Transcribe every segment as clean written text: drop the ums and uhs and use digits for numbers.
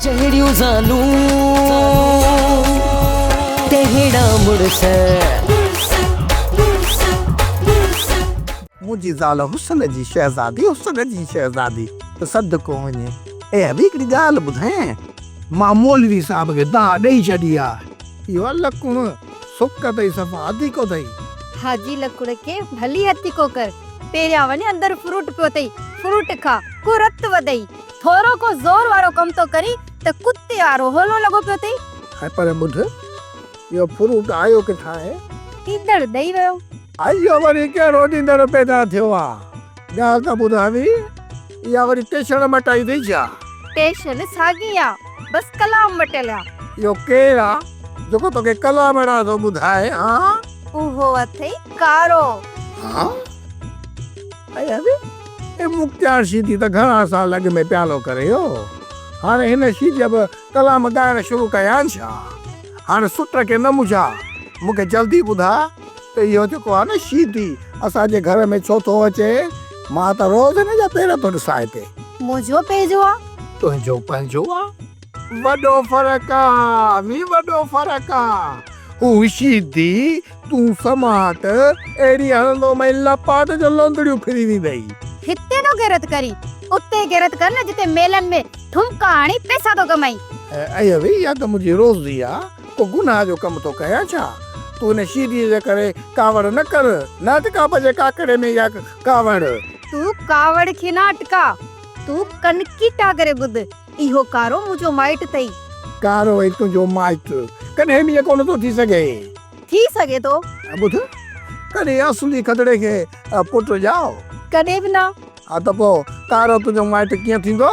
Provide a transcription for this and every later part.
चढ़ियो जानू तेहड़ा मुड़स मुझी ज़ाल हुस्न जी शहज़ादी तो सद को वञे। ए अभी हिकिड़ी ॻाल्हि ॿुधायां, मां मौलवी साहब खे दाह ॾेई छॾी आहे। इहो लकुण सुक अथई सफ़ा अधी को अथई। हाजी लकुड़ के भली हथी को कर पेरिया वने अंदर फ्रूट पियो तई फ्रूट खा को रत वदई थोरो को जोर वारो कम तो करी त कुत्ते वारो होलो लगो पियो तई। हाय पर ॿुध, इहो फ्रूट आयो किथां आहे? ईंदड़ ॾेई वियो। आयो वरी कहिड़ो ॾींदड़ पैदा थियो आहे? ॻाल्हि त ॿुधावी, इहा वरी टेशन मटाई अथई छा? टेशन सागी आ, बस कलाम मटलिया। इहो केरु आहे जेको तोखे कलाम अहिड़ा थो ॿुधाए? हा उहो अथई कारो। हाँ? अभी ए मुख्तार शीदी त घणा साल अॻु में प्यालो करे हो। हाणे हिन शीदी अब कलाम ॻाइण शुरू कया छा? हाणे सुट के न मुझा, मूंखे जल्दी ॿुधा त इहो जेको आहे न शीदी असांजे घर में छो थो अचे? मां त रोज़ हिन जा पेर थो ॾिसां हिते। मुंहिंजो पेजो आ तुंहिंजो पंहिंजो आहे, वॾो फ़र्क़ु आहे, वी वॾो फ़र्क़ु आहे। हू शीदी तूं समाट एड़ी हलंदो मैं लपाट जो लंदड़ियूं फिरी वेंदई। हिते नो गैरत करी उते गैरत कर न जिते मेलन में ठुमका हणी पैसा तो कमाई। अयो वे या त मुंहिंजी रोज़ी आहे, को गुनाह जो कम तो कया छा? तूं हिन शीदी जे करे कावड़ न कर, न अटका पंहिंजे काकड़े में या कावड़। तू कावड़ खे न अटका, तू कनकी टागरे ॿुध, इहो कारो मुंहिंजो माइट अथई। कारो है तुंहिंजो माइट, कॾहिं बि कोन थो थी सघे तो। ॿुध, कॾहिं असली खतरे खे पुट ॼाओ, कॾहिं बि न। हा त पोइ कारो तुंहिंजो माइट कीअं थींदो?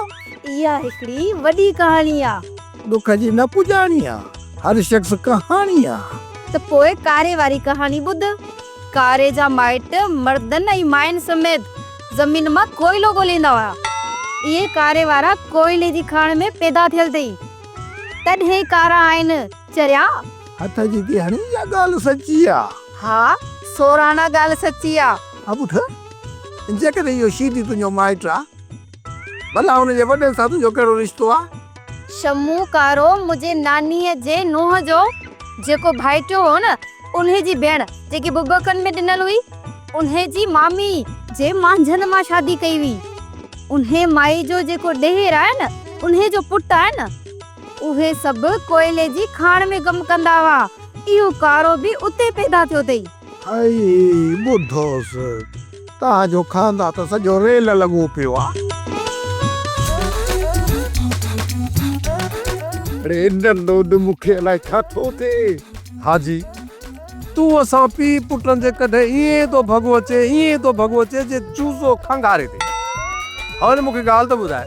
इहा हिकिड़ी वॾी कहाणी आ। दुख जी न पुॼाणी आहे, हर शख्स कहाणी आहे। त पोइ कारे वारी कहानी ॿुध। कारे जा माइट मर्दन ऐं माइन समेत ज़मीन मां कोयलो ॻोल्हींदा हुआ। इहे कारे वारा कोयले जी खाण में पैदा थियल अथई, तॾहिं कारा आहिनि चरिया। हथ जी थी हणी या ॻाल्हि सची आहे? हा, सोराना ॻाल्हि सची आ। हा ॿुध, जेकॾहिं इहो शीदी तुंहिंजो माइट आहे, भला हुनजे वॾे सां तुंहिंजो कहिड़ो रिश्तो आहे? शमू कारो मुंहिंजे नानीअ जे नूंहं जो जेको भाइटियो हो न, उन्हे जी भेण जेकी बुबकन में ॾिनल हुई, उन्हे जी मामी जे मांझन मां शादी कई हुई। उन्हे माई जो जेको ॾेर आहे न, उन्हे जो पुट आहे न, उहे सभु कोयले जी खाण में कम कंदा हुआ। इहो कारो बि उते पैदा थियो अथई। आई ॿुधोसि, तव्हांजो खानदा त सॼो रेल लॻो पियो आहे। अरे नंढो मूंखे अलाए छा थो थिए। हाजी, तूं असां पीउ पुटनि जे कॾहिं ईअं थो भॻो अचे जे चूज़ो खंगारे थे। हाणे मूंखे ॻाल्हि त ॿुधाए,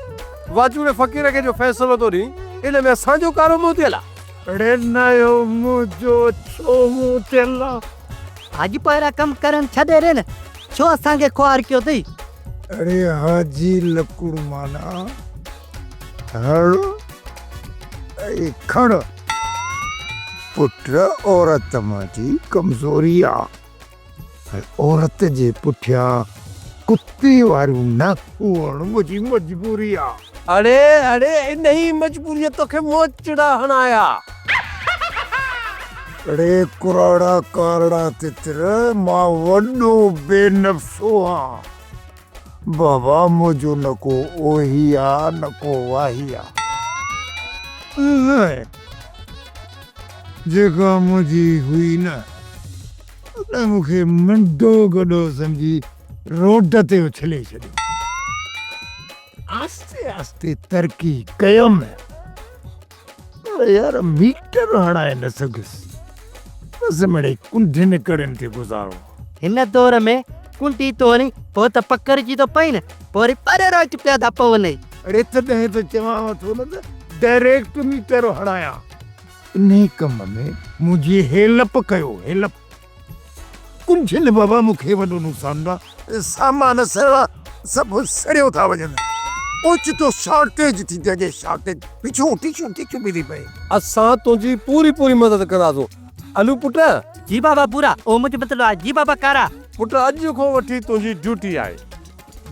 वाजूड़े फ़क़ीर खे जो फ़ैसिलो थो ॾी, इन में असांजो कारो मुंहुं थियल आहे? अड़े नयो मुंहिंजो छो मुंहुं थियल आहे? हाजी पहिरा कम करन छॾे रे न, छो असांखे ख्वार कयो अथई? अरे हाजी लकुड़ माना हड़ ऐं खड़, पुट औरत मांजी कमज़ोरी आहे, औरत जे पुठियां कुत्ते वारियूं न हुअण मुंहिंजी मजबूरी आहे। अरे अरे इन ही मजबूरी तोखे मोचड़ा हणाया। अरे कुराड़ा कारड़ा तितर, मां वॾो बेनफ़्सो आहियां। बाबा मुंहिंजो न को ओही आहे न को वाही आहे। जेका मुंहिंजी हुई न, उन मूंखे मंडो गॾो सम्झी रोड ते उछले छॾियो। आस्ते आस्ते तरक़ी कयमि, पर यार मीटर हणाए न सघुसि। बसि मिड़े कुंढिन कड़नि ते गुज़ारो। हिन दौर में कुंटी तो वञी पोइ त पकड़जी थो पई न, पोइ वरी परे रोट पिया था पवनि। अड़े तॾहिं त चवां थो न त डायरेक्ट मीटर हणाया। इन कम में मुंहिंजी हेल्प कयो, हेल्प। कुंढिन बाबा मूंखे वॾो नुक़सान आहे, सामान सड़ा सभु सड़ियो था वञनि। ओचितो शॉर्टेज थी थी अचे, शॉर्टेज पिछूं टिचूं मिली पई। असां तुंहिंजी पूरी मदद करांसो। अलू पुट? जी बाबा पूरा, ओ मुझे मतलब आहे। जी बाबा कारा। पुट अॼु खां वठी तुंहिंजी ड्यूटी आहे।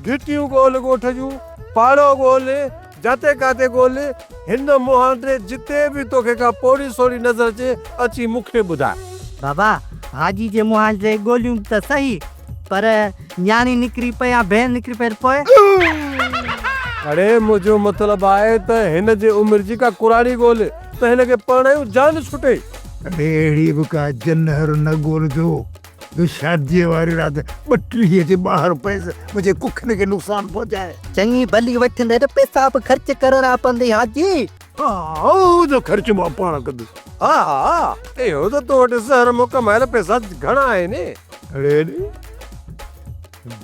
गिटियूं ॻोल्ह ॻोठ जूं, पाड़ो ॻोल्ह, जाते काते ॻोल्हे हिन मुहांडे जिते बि तोखे का पोड़ी सोड़ी नज़र अचे अची मूंखे ॿुधाए। बाबा हाजी जे मुहांजे ॻोल्हियूं त सही पर न्याणी निकिरी पई भेण निकिरी पई पोइ। अरे मुंहिंजो मतिलबु आहे त हिन जे उमिरि जी का कुराड़ी ॻोल्हे त हिनखे परणायूं जान छुटे। अरे अहिड़ी बि का जनहर न ॻोल्हिजो जो शादीअ वारी राति 32 जे ॿाहिरि पैसे मुंहिंजे कुखिन खे नुक़सान पहुचाए। चङी भली वठंदे त पैसा बि ख़र्च करणा पवंदई हाजी। हा जो ख़र्च मां पाण कंदुसि। हा हा इहो त तो वटि ज़हर में कमायल पैसा घणा आहिनि। अरे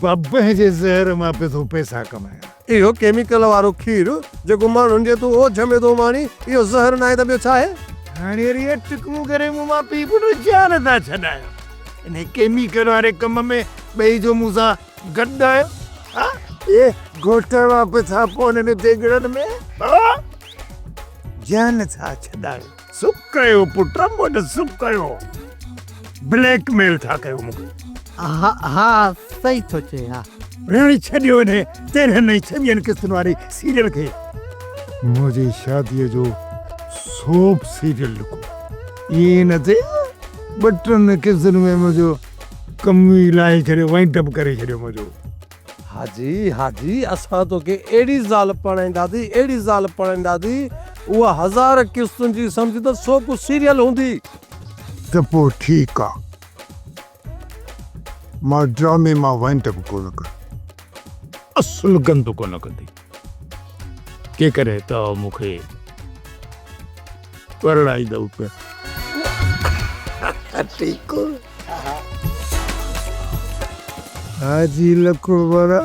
बाबे जे ज़हर मां पैसा कमाया। इहो केमिकल वारो खीरु जेको माण्हुनि जे तूं ओझ में थो माणी इहो ज़हर न आहे त ॿियो छा आहे? हाणे अरे टुकमूं करे मूं मां पी पुटु जान था छॾायो। इन केमिकल वारे कम में ॿई जो मूंसां गॾु आहियो। हा ए घोट वापसि था पोइ हिन देगड़नि में जान था छॾायो। सुख कयो पुट मूं सुख कयो। ब्लैकमेल था कयो मूंखे। हा हा सही थो चए। हा हाणे छॾियो ने 13 नहीं 26 किस्तुनि वारी सीरियल खे। मुंहिंजी शादीअ जो सोप सीरियल लिखो। इहे न थिए 2 किस्तुनि में मुंहिंजो कमु ई लाहे छॾियो वाइंड अप करे छॾियो मुंहिंजो। हाजी हाजी असां तोखे अहिड़ी ज़ाल पढ़ाईंदासीं अहिड़ी ज़ाल पढ़ाईंदासीं उहा 1000 किस्तुनि जी सम्झ त सोप सीरियल हूंदी। त पोइ ठीकु आहे मां ड्रामे मां वाइंड अप कोन कर असुल गंद कोन कंदी के करे त मूंखे परणाईंदव पिया। ठीकु हाजी लखो बरा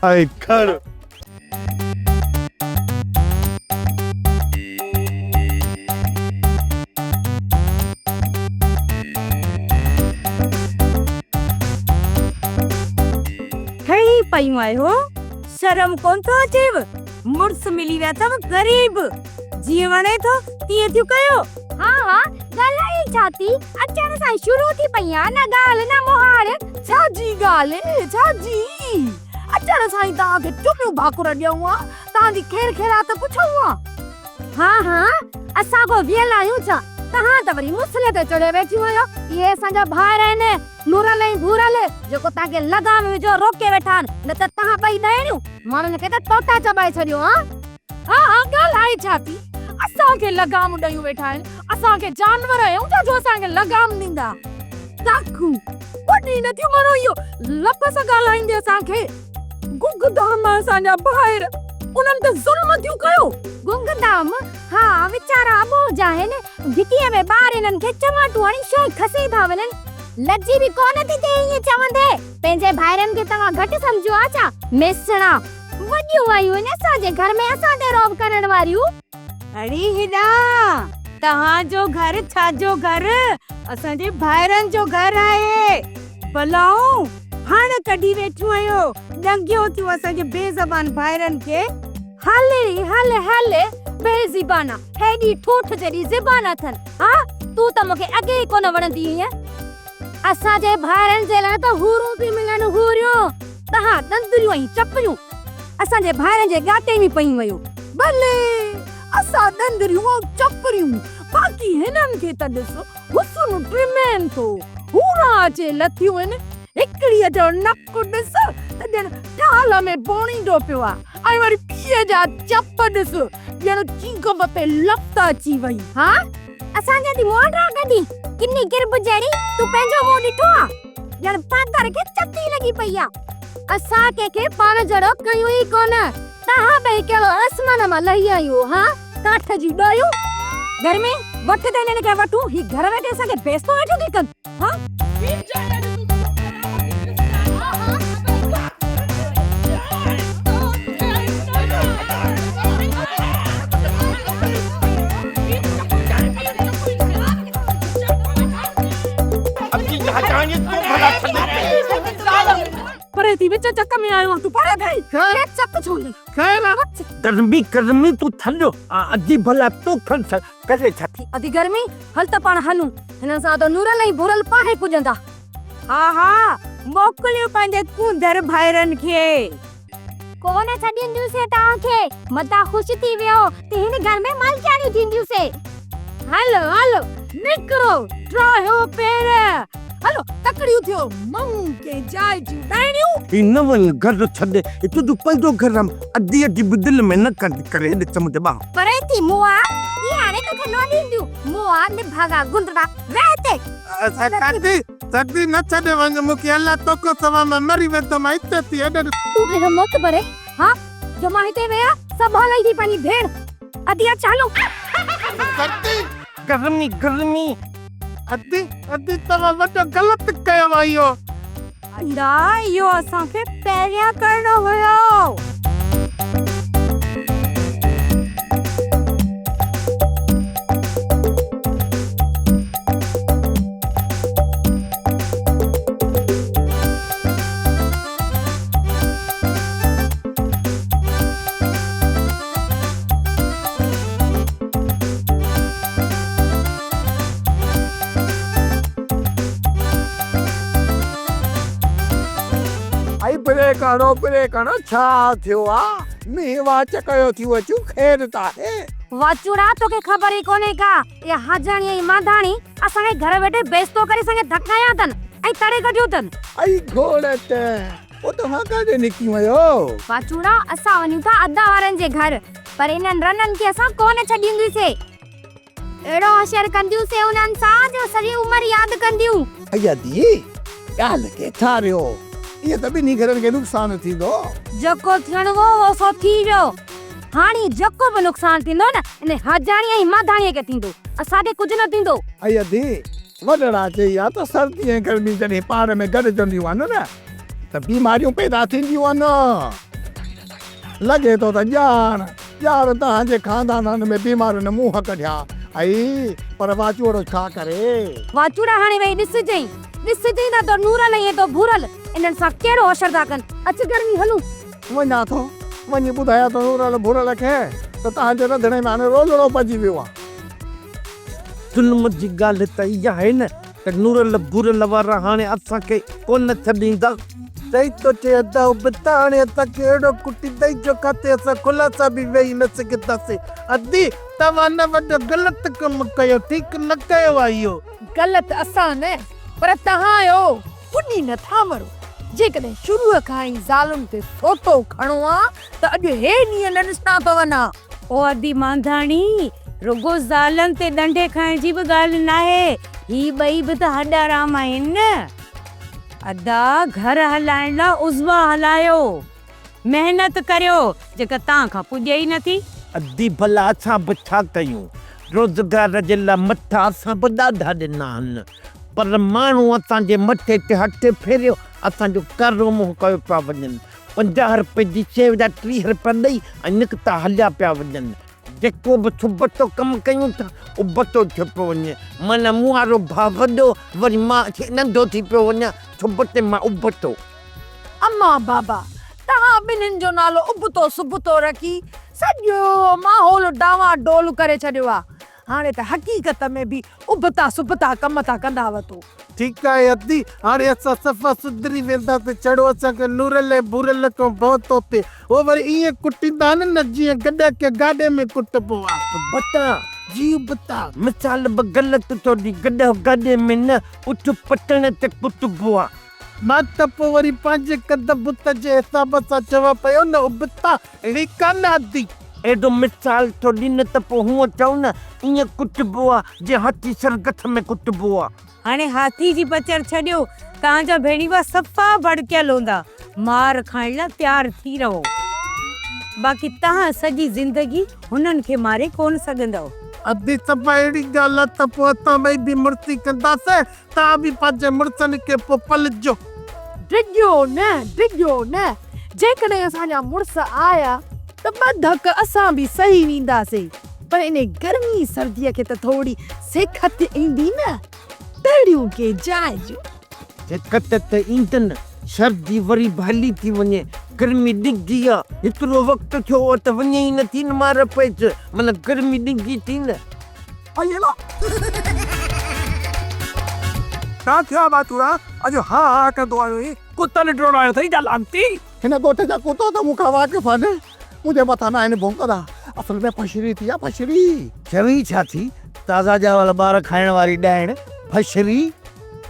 आई खड़। पयूं आहियो शर्म कोन थो अचेव? मुड़स मिली विया अथव गरीब जीअं वणे थो तीअं थियूं कयो। हा हा ॻाल्हाए छा थी अचण सां शुरू थी पई आहे न ॻाल्हि न मोहार। छा जी ॻाल्हि छा जी अचण सां ई तव्हांखे चुमियूं भाकुर ॾियूं आहे तव्हांजी खेर खेरात पुछूं आहे। हा हा असां को वियल आहियूं छा तव्हां त वरी मुसले ते चढ़े वेठियूं आहियो। इहे असांजा भाइर आहिनि नूरल ऐं घूरल जेको तव्हांखे लगाम विझो रोके वेठा आहिनि न त तव्हां ॿई ॾाइणियूं माण्हुनि खे त तोता चबाए छॾियो। हा हा ॻाल्हाए छा थी असांखे लगाम ॾेयूं वेठा आहिनि असांखे जानवर आहियूं जो असांखे लगाम ॾींदा। ताखू वॾी न थियूं मानो इहो लप सां ॻाल्हाईंदे असांखे। गुंगदाम असांजा भाइर उन्हनि ते ज़ुल्म थियूं कयो। गुंगदाम हा वीचारा अबोज आहिनि भिटीअ में ॿार इन्हनि खे चमाटू हणी शइ खसी था वञनि। लज्जी बि कोन थी थिए ईअं चवंदे पंहिंजे भाइरनि खे तव्हां घटि सम्झो आहे छा? मिसणा वॾियूं आयूं आहिनि असांजे घर में असां ते रौब करण वारियूं। अड़ी हिडा तव्हांजो घर छाजो घर? असांजे भाइरनि जो घर आहे। भलाऊं हाणे कढी वेठियूं आहियो ॾंगियो थियूं असांजे बेज़बान भाइरनि खे। हले हले हले बेज़बाना हेॾी ठोठ जहिड़ी ज़बान अथनि। हा तूं त मूंखे अॻे ई कोन वणंदी हुईं। असांजे भाइरनि जे लाइ त हूरूं थी मिलनि हूरियूं तव्हां दंदरियूं ऐं चपरियूं असांजे भाइरनि जे गाटे में पयूं वयूं। भले असां दंदरियूं ऐं चपरियूं बाक़ी हिननि खे त ॾिसो हुस्न ट्रिमेन थो हूरा अचे लथियूं आहिनि। हिकिड़ीअ जो नक ॾिस त ॼण ढाल में बोणींदो पियो आहे ऐं वरी ॿीअ जा चप ॾिस ॼण चीक मथे लत अची वई। हा असांजा ती मोडरा कढी किन्नी गिरब जड़ी तू पंहिंजो मुंहुं ॾिठो आहे ॼण पातर खे चती लॻी पई आहे। असां कंहिंखे पाण जहिड़ो कयूं ई कोन। तव्हां ॿई कहिड़ो आसमान मां लही आहियो। हा काठ जी ॾायूं घर में वठ त हिननि खे वठूं ही घर वेठे असांखे बेस्तो वेठो थी कनि। हा परे थी विच चक में आयो तू परे थई खे चक छोली खे बाबा गर्मी तू थल्लो अजी भला तू खन करे छाती अधी गर्मी हल त पाण हलूं हिन सां त नूरल ऐं भुरल पाहे पुजंदा। हा हा मोकलियो पंहिंजे कुंदर भाइरनि खे कोन छॾींदियूं से तव्हांखे मता ख़ुशि थी वियो त हिन घर में मालकियाणियूं थींदियूं से हलो हलो निकिरो ट्रायो पेर हलो तकड़ियूं थियो मऊं के जाय जूं डाइणियूं इन वन घर छॾे तूं तूं पंहिंजो घर अधी अधी दिलि में न करे ॾिस मुंहिंजे भाउ परे थी मुआ ये हाणे तोखे न ॾींदियूं मुआ निभागा गुंदड़ा रहते सदी न छॾे वञ मूंखे अलाह तोखे सवा में मरी वेंदो मां हिते थी हेॾे तू मेरा मत परे हां जो मां हिते विया सभु हलाई थी पंहिंजी भेण अदिया चालो सदी गर्मी अदी तव्हां वॾो ग़लति कयो आहे इहो ना इहो असांखे पहिरियां करणो हुयो आई परे करो छा थियो आ मी वाच कयो थी वचू खैर ता है वाचुड़ा तोखे ख़बर ई कोने का ये हाजणी ऐं माधाणी असांखे घर वेठे बेइज्जतो करे संगे धकाया तन ऐं तड़े कढियो तन आई घोड़त ओ तो हा काडे निकी वयो वाचुड़ा असां वञूं था अदा वारनि जे घर पर इन्हनि रननि खे असां कोन छॾींदीसीं एड़ो होशियार कंदियूं से उन्हनि सां जो सॼी उमिरि यादि कंदियूं अया दी ॻाल्हि के थारियो ये त ॿिन्ही घरनि खे नुक़सान थींदो जेको थियणो हो सो थी वियो हाणे जेको बि नुक़सान थींदो न इन हाजाणी ऐं माधाणीअ खे थींदो असांखे कुझु न थींदो अया दी वॾड़ा चई आ त सर्दी ऐं गर्मी जॾहिं पाण में गॾजंदियूं आहिनि न त बीमारियूं पैदा थींदियूं आहिनि लॻे थो त ॼाण तव्हांजे खानदाननि में बीमारियुनि मुंहं कढिया आई पर वाचूड़ो छा करे वाचुड़ा हाणे वई ॾिसजई त नूर लहे तो भूरल इन्हनि सां कहिड़ो असर था कनि अच गर्मी हलूं वञा थो वञी ॿुधाया तो नूरल भुरल खे त तव्हांजे रंधिणे में हाणे रोज़ड़ो पइजी वियो आहे ज़ुल्म जी ॻाल्हि त इहा आहे न त नूरल बुरल वारा हाणे असांखे कोन छॾींदा चई तो चए अदा उबता हाणे असांखे अहिड़ो कुटींदई जो किथे असां खुलासा बि वेही न सघंदासीं अदी तव्हां न वॾो ग़लति कमु कयो ठीकु न कयो आहे इहो गलत असां न पर तव्हां आयो पुनी नथा मरो जेकॾहिं शुरूअ खां ई ज़ालुनि ते सोतो खणो आ त अॼु हे ॾींहं न ॾिसणा पवना ओ अदी मांधाणी रुगो ज़ालनि ते डंडे खाइण जी बि ॻाल्हि न आहे ही ॿई बि त हॾा राम आहिनि न अदा घर हलाइण लाइ उज़वा हलायो मेहनत करियो जेका तव्हां खां पुॼे ई नथी अदी भला असां बि छा कयूं रोज़गार जे लाइ मथां असां बि ॾाढा ॾिना आहिनि पर माण्हू असांजे मथे ते हथ फेरियो असांजो करो मुंहुं कयो पिया वञनि 50 रुपए जी शइ जा 30 रुपया ॾेई ऐं निकिता हलिया पिया वञनि जेको बि सुबतो कमु कयूं था उबतो थियो पियो वञे माना मूं वारो भाउ वॾो वरी मां नंढो थी पियो वञा सुबते मां उबतो अम्मा बाबा तव्हां ॿिन्हिनि जो नालो उबतो सुबतो रखी सॼो माहौल डावा डोल करे छॾियो आहे हाणे त हक़ीक़त में बि उबता सुबता कम था कंदा वतो ठीकु आहे अदी हाणे असां सफ़ा सुधरी वेंदासीं चढ़ो असांखे नूरल भूरल खां भउ थो थिए उहो वरी ईअं कुटींदा न जीअं गॾ खे गाॾे में कुटबो आहे बता जी बता मिसाल बि ग़लति थो ॾी गॾ गाॾे में न उठ पटण ते कुटबो आहे मां त पोइ वरी पंहिंजे कद बुत जे हिसाब सां चवां पियो न उबता अहिड़ी कान अदी एॾो मिसाल थो ॾी न त पोइ हूअं चऊं न ईअं कुटबो आहे जे हाथी सरगथ में कुटबो आहे हाणे हाथी जी बचर छॾियो तव्हांजा भेणीवा सफ़ा भड़कियल हूंदा मार खाइण लाइ तयारु थी रहो बाक़ी तव्हां सॼी ज़िंदगी हुननि खे मारे कोन सघंदव अदी सफ़ा अहिड़ी ॻाल्हि आहे त पोइ असां ॿई बि मुड़ुसी कंदासीं तव्हां बि पंहिंजे मुड़ुसनि खे पोइ पलिजो डिॼो न जेकॾहिं असांजा मुड़ुस आया त ॿ धक असां बि सही वेंदासीं पर इन गर्मी सर्दीअ खे त थोरी सेखत ईंदी न तड़ियूं के जाइजो सेखत त ईंदनि सर्दी वरी भली थी वञे गर्मी ॾिघी आहे हेतिरो वक़्तु थियो आहे त वञे ई नथी न मार पइजे माना गर्मी ॾिघी थी न छा थियो आहे बातूड़ा अॼु हा कंदो आहियो कुतनि ड्रोड़ायो अथई ॼालांती हिन ॻोठ जा कुतो त मूंखां वाक़िफ़ आहिनि मुंहिंजे मथां न आहिनि भौंकदा असल में फशरी थी आहे फशरी चवी छा थी ताज़ा चावल ॿार खाइण वारी ॾाइण फशरी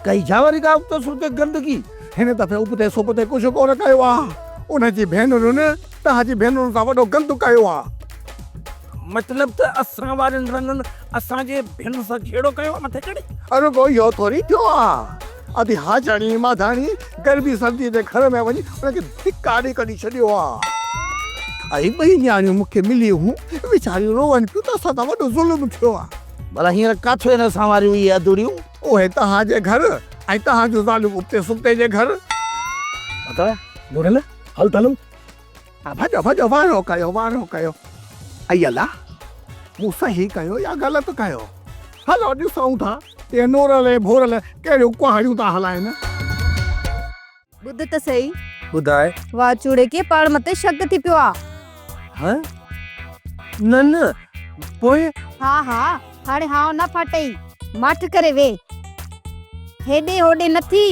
कई छा वरी का तो सुते गंदगी हिन दफ़े उबते सुबते कुझु कोन कयो आहे उनजी भेनरुनि तव्हांजी भेनरुनि सां वॾो गंद कयो आहे मतलब त असां वारनि रंगनि असांजे भेण सां जहिड़ो कयो आहे मथे चढ़ी अरे को इहो थोरी थियो आहे अधी हाजाणी माधाणी गर्मी सर्दी जे घर में वञी उनखे धिकारे कढी छॾियो आहे ऐं ॿई न्याणियूं मूंखे मिलियूं हूं वीचारियूं रोअनि पियूं त असां सां वॾो ज़ुल्म थियो आहे भला हींअर काथो आहिनि असां वारियूं इहे अधूरियूं उहे तव्हांजे घर ऐं तव्हांजूं ज़ालूं उबते सुबते जे घर बुरल हल तलूं भॼो भॼो वारो कयो ऐं अला मूं सही कयो या ग़लति कयो हलो ॾिसूं था ये नोरल भोरल कहिड़ियूं कुहाड़ियूं था हलाइनि ॿुध त सही ॿुधाए वाचूड़े खे पाण मथे शक थी पियो आहे हाँ न पोइ हा हाणे हाव न फाटई माठ करे वे हेॾे होॾे नथी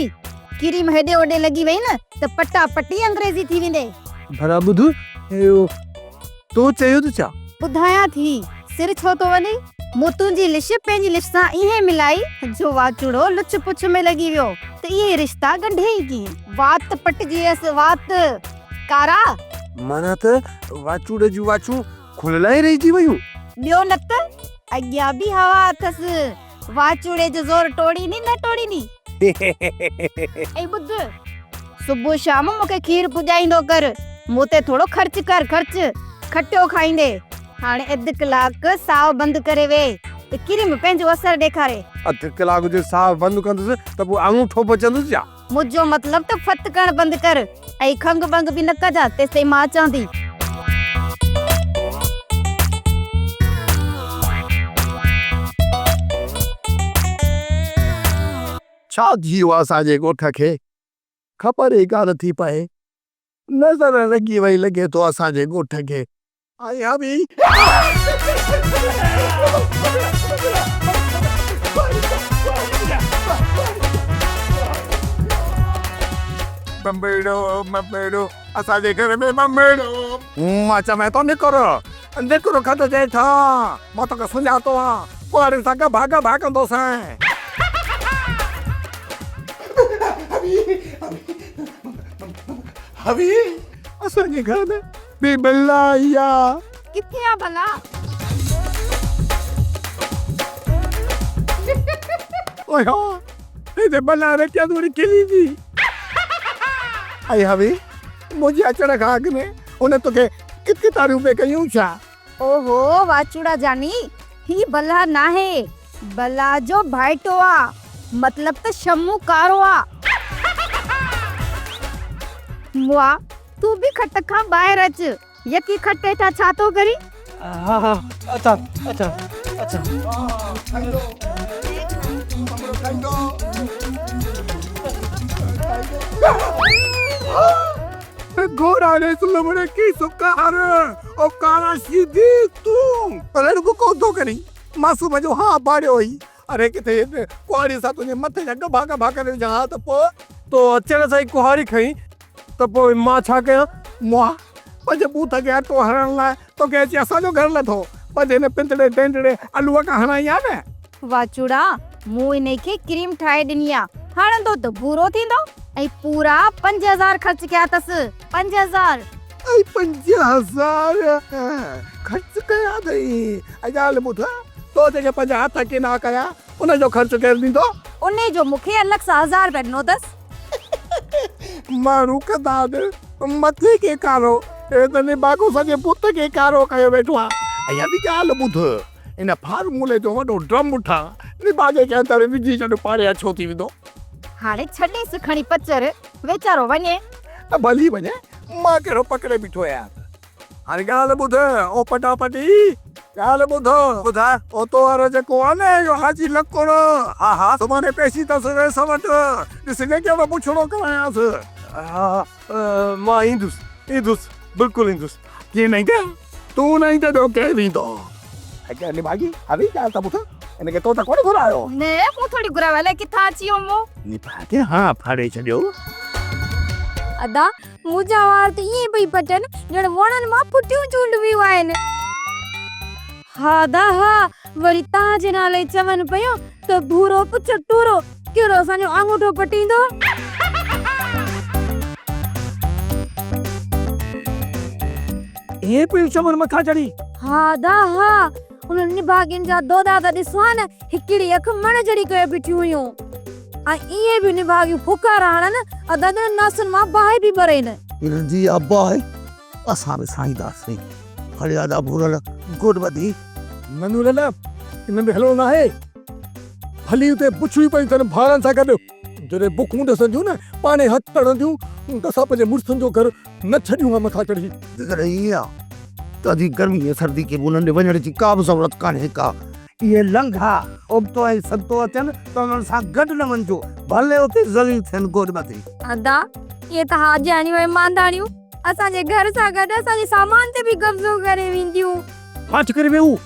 क्रीम हेॾे होॾे लॻी वई न त पटा पटी अंग्रेजी थी वेंदे भला ॿुध तो चयो त छा ॿुधायां थी सिर छो तो वञे मूं तुंहिंजी लिश पंहिंजी लिश सां ईअं मिलाई जो वाचूड़ो लुच पुछ में लॻी वियो त इहे रिश्ता ॻंढे ई कीअं वात पटिजी वियसि वात कारा माना त वाचूड़े जूं वाचूं खुलियल ई रहिजी वयूं ॿियो न त अॻियां बि हवा अथसि वाचूड़े जो ज़ोर टोड़ीनी न टोड़ीनी ऐं ॿुध सुबुह शाम मूंखे खीर पुॼाईंदो कर मूं ते थोरो ख़र्च कर खटियो खाईंदे हाणे अधु कलाक साव बंदि करे वे त क्रीम पंहिंजो असर ॾेखारे अधु कलाक जो साह बंदि कंदुसि त पोइ अंगूठो बचंदुसि छा मुंहिंजो मतिलब त फत करण बंदि कर ऐं खंग बंग बि न कजा तेसिताईं मां अचां थी छा थी वियो आहे असांजे ॻोठ खे ख़बर ई कान थी पए नज़र लॻी वई लॻे थो असांजे ॻोठ खे ऐं बि बम्बेड़ो असांजे घर में बम्बेड़ो मां चवां थो निकिरो खत चए था मां तोखे सुञातो आहे कुआरे सां भागा भागंदोसां हवी असांजे घर में बे बल्ला या किथे आहे भला ओए हो हे बल्ला रे क्या दूरी केली थी आई हवी मुझे अचण खां अॻु में उन तोखे किथे तारियूं पे कयूं छा ओहो वाचूड़ा जानी ही बल्ला नाहे बल्ला जो भाइटो आहे मतलब त शम्मू कारो आहे वाह तू भी खट खां ॿाहिरि अच यकी खट हेठां छा थो करी हा अच्छा घोड़ा ने सुलमने की सुकार ओ काला सीधी तू पर रुको को तो करी मासूम जो हां बाड़ियो हुई अरे किथे कुआरी सा तुझे मथे जा भागा करे जहां त पो तो अचण सां ई कुहारी खई त पोइ मां छा कयां मुआ पंज बूथ के अटो हरण लाइ तो के अची असांजो घर लथो पंज ने पिंतड़े टेंडड़े अलूआ का हणाई आ न वाचूड़ा मूं इनखे क्रीम ठाहे ॾिनी आहे हणंदो त भूरो थींदो ऐं पूरा 5000 ख़र्च कया अथसि 5000 ऐं 5000 ख़र्च कया अथई अजाल ॿुधा तो जेके 50 हथ के ना कया उनजो ख़र्च केरु ॾींदो उन जो मूंखे अलॻि सां 1000 रुपया ॾिनो अथसि मारू कदाद मथे के कारो ए तने बाको सजे पुत के कारो कयो वेठो आहे ऐं बि ॻाल्हि ॿुध इन फार्मूले जो वॾो ड्रम उठा निबागे के अंदर विझी छॾ पाड़े अछो थी वेंदो हाणे छॾेसि खणी पचर वेचारो वञे त भली वञे मां कहिड़ो पकड़े बीठो आहियां हाणे ॻाल्हि ॿुध ओ पटापटी ॻाल्हि ॿुध ॿुधा ओ तो वारो जेको आहे न इहो हाजी लकोड़ हा सुभाणे पेशी अथसि वेस वटि ॾिसजे कहिड़ो पुछड़ो करायांसि मां ईंदुसि बिल्कुलु ईंदुसि कीअं न ईंदे तूं न ईंदे ॿियो केरु ईंदो अॻियां निभागी हवी ॻाल्हि त ॿुध इनखे तो त कोन घुरायो न मूं थोरी घुरायो अलाए किथां अची वियो मूं निभागे हा फाड़े छॾियो अदा मुंहिंजा वार त ईअं पई पटनि ॼण वणनि मां पुटियूं चूंडवियूं आहिनि। हा दा हा, वरी तव्हांजे नाले चवनि पियो त भूरो पुछ टूरो कहिड़ो असांजो आंगूठो पटींदो। हे पई चवनि मथां चढ़ी। हा दा हा, उन्हनि निभागिन जा दोदा त ॾिसो हा न, हिकिड़ी अखि मण जड़ी कयो बीठियूं हुयूं ऐं इहे बि निभागियूं फुका रहणनि अदा न नासनि मां बाहि बि भरेनि। जी अब्बा है असां बि साईंदासीं हरियादा भूरल गुड बदी ननू लला इन में हलो ना है हली उते पुछी पई तन भारन सां गॾु जॾहिं बुखूं ॾसंदियूं न पाणे हथ तड़ंदियूं त असां पंहिंजे मुड़ुसनि जो घर न छॾियूं हा मथां चढ़ी। इहा तॾहिं गर्मी ऐं सर्दी खे उन्हनि ॾे वञण जी का बि ज़रूरत कान्हे का। इहे लंघा उबतो ऐं सतो अचनि त उन्हनि सां गॾु न वञिजो, भले उते ज़लील थियनि गोॾ मथे। अदा ये त हाजियाणियूं ऐं मांदाणियूं असांजे घर सां गॾु असांजे सामान ते बि कब्ज़ो करे वेंदियूं। हाच करे वेहू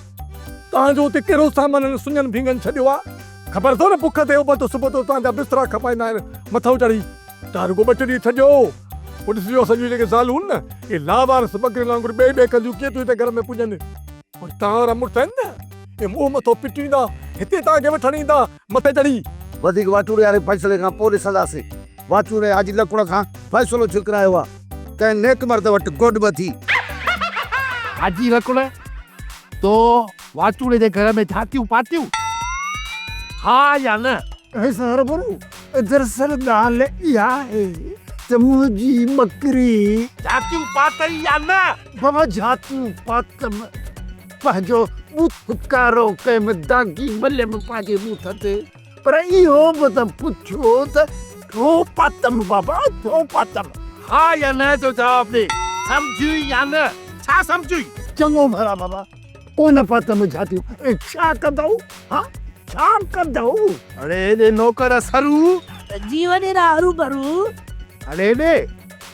तव्हांजो उते कहिड़ो सामान सुञनि भींगनि छॾियो आहे ख़बर अथव न बुख ते उबतो सुबतो तव्हांजा बिस्तरा खपाईंदा आहिनि मथां चढ़ी तव्हां रुगो 2 ॾींहं छॾियो। पोइ ॾिसिजो असांजूं जेके ज़ालूं आहिनि न इहे लावारस बकरियुनि वांगुरु ॿिए कंदियूं कीअं थियूं हिते घर में पुॼनि। पोइ तव्हां वारा मुड़ुस आहिनि न इहे मुंहुं मथो पिटींदा हिते तव्हांखे वठण ईंदा मथे चढ़ी। वधीक वाचूड़े वारे फ़ैसिले खां पोइ ॾिसंदासीं। वाचूड़े हाजी लकुड़ खां फ़ैसिलो छिकरायो आहे कंहिं नेक मर्द वटि गोॾ बथी। हाजी लकुड़ तो वाचूड़े जे घर में झांकियूं पातियूं हा या न? ऐसा हरबरू दरअसल ॻाल्हि इहा आहे त मुंहिंजी बकरी झांकियूं पातई या न? बाबा झांकियूं पातम पंहिंजो बूथ कारो कंहिं दागी मलियम पंहिंजे बूथ ते पर इहो बि त पुछो त छो पातम बाबा छो पातम? हा या न जो जवाब ॾे। सम्झी या न? छा सम्झी? चङो भला बाबा कोन पातम झांकियूं छा कंदव? हा छा कंदव? अरे एॾे नौकर सरू जीवन हरू भरू अरे एॾे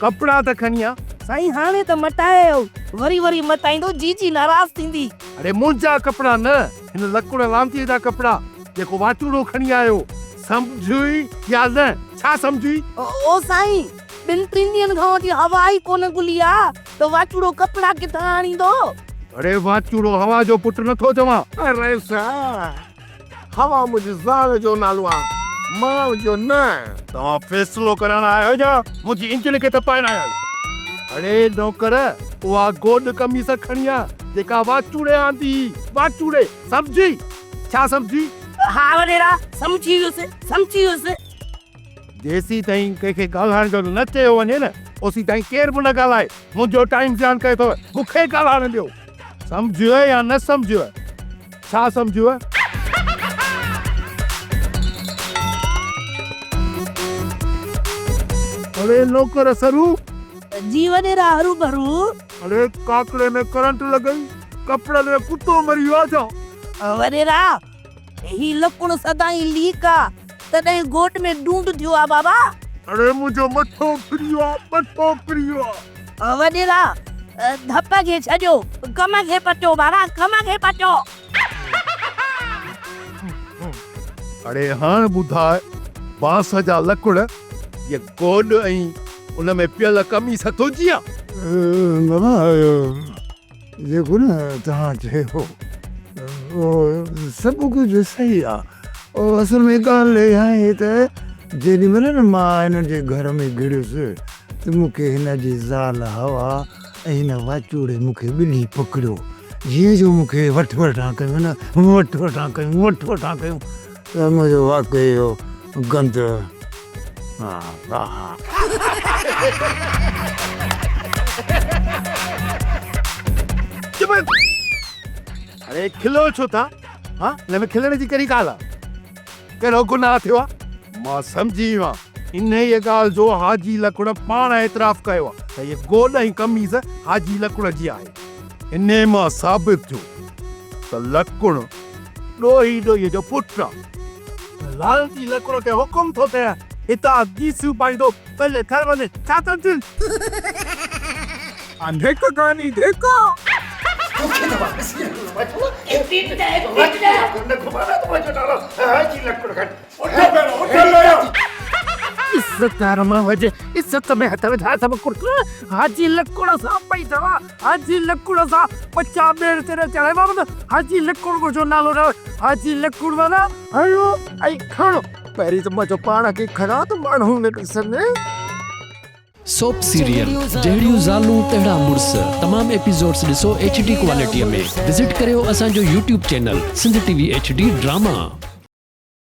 कपिड़ा त खणी आ। साईं हाणे त मटायो वरी वरी मटाईंदो जीजी नाराज़ थींदी। अरे मुंहिंजा कपिड़ा न हिन लकुड़ लांतीअ जा कपिड़ा जेको वाचूड़ो खणी आयो सम्झी या न? छा सम्झी? ओ साईं 2-3 ॾींहंनि खां वठी हवा ई कोन गुली आहे त वाचूड़ो कपिड़ा किथां आणींदो? अरे वाचूड़ो हवा जो पुट नथो चवां। अरे सा हवा मुंहिंजी ज़ाल जो नालो आहे मां जो न। तव्हां फ़ैसिलो करण आयो या मुंहिंजी इंजन खे तपाइण आयो? अरे नौकर उहा गोॾ कमीस खणी आ जेका वाचूड़े आंदी वाचूड़े सम्झी? छा सम्झी? हा वॾेरा सम्झी वियुसि। जेसी ताईं कंहिंखे ॻाल्हाइण जो न चयो वञे न ओसी ताईं केर बि न ॻाल्हाए। मुंहिंजो टाइम ध्यानु कयो अथव मूंखे ॻाल्हाइण ॾियो। सम्झियो या न सम्झियो? छा सम्झियो? अरे नौकर सरू जीवन हरू भरू अरे काकड़े में करंट लॻई कपिड़े में कुतो मरी वियो आहे छा? वॾेरा ही लकुड़ सदाई लीक आहे तॾहिं घोट में डूंड थियो आहे बाबा। अरे मुंहिंजो मथो फिरियो आहे। वॾेरा धप खे छॾियो कम खे पचो बाबा कम खे पचो। अरे हाणे ॿुधाए बांस जा लकुड़ ये गोॾ ऐं उन में पियल कमीस तुंहिंजी आहे? बाबा जेको न तव्हां चयो सभु कुझु सही आहे। असल में ॻाल्हि इहा आहे त जेॾी महिल न मां हिन जे घर में घिड़ियुसि त मूंखे हिन जी ज़ाल हवा ऐं हिन वाचूड़े मूंखे ॿिन्ही पकड़ियो जीअं जो मूंखे वठि वठां कयूं त मुंहिंजो वाक़ई इहो गंद अरे खिलो छो था? हाँ हिन में खिलण जी कहिड़ी ॻाल्हि आहे? कहिड़ो गुनाह थियो आहे? मां सम्झी वियो आहे इन ई ॻाल्हि जो हाजी लकुड़ पाण एतिराफ़ कयो आहे त इहे गोॾ ऐं कमीज़ हाजी लकुड़ जी आहे। इन मां साबित थियो त लकुड़ ॾोही जो पुटु आहे। लालची लकुड़ खे हुकुम थो थिए हितां गीसूं पाईंदो पहले घर वञे छा था थियनि? देखो कहानी देखो इस इज्जतदार मां वजे इज्जत में हथ विधा सब कुर्क हाजी लकुड़ सा पई दवा हाजी लकुड़ सा पचा बेर तेरे चढ़े बाबा हाजी लकुड़ को जो नालो रहो हाजी लकुड़ वाला हलो आई खड़ो पहिरीं त मां जो पाण खे खड़ा त माण्हू ने ॾिसनि सोप सीरियल जहिड़ियूं ज़ालूं तहिड़ा मुड़स तमाम एपिसोड्स ॾिसो HD क्वालिटीअ में विज़िट करियो असांजो YouTube channel Sindh TV HD drama.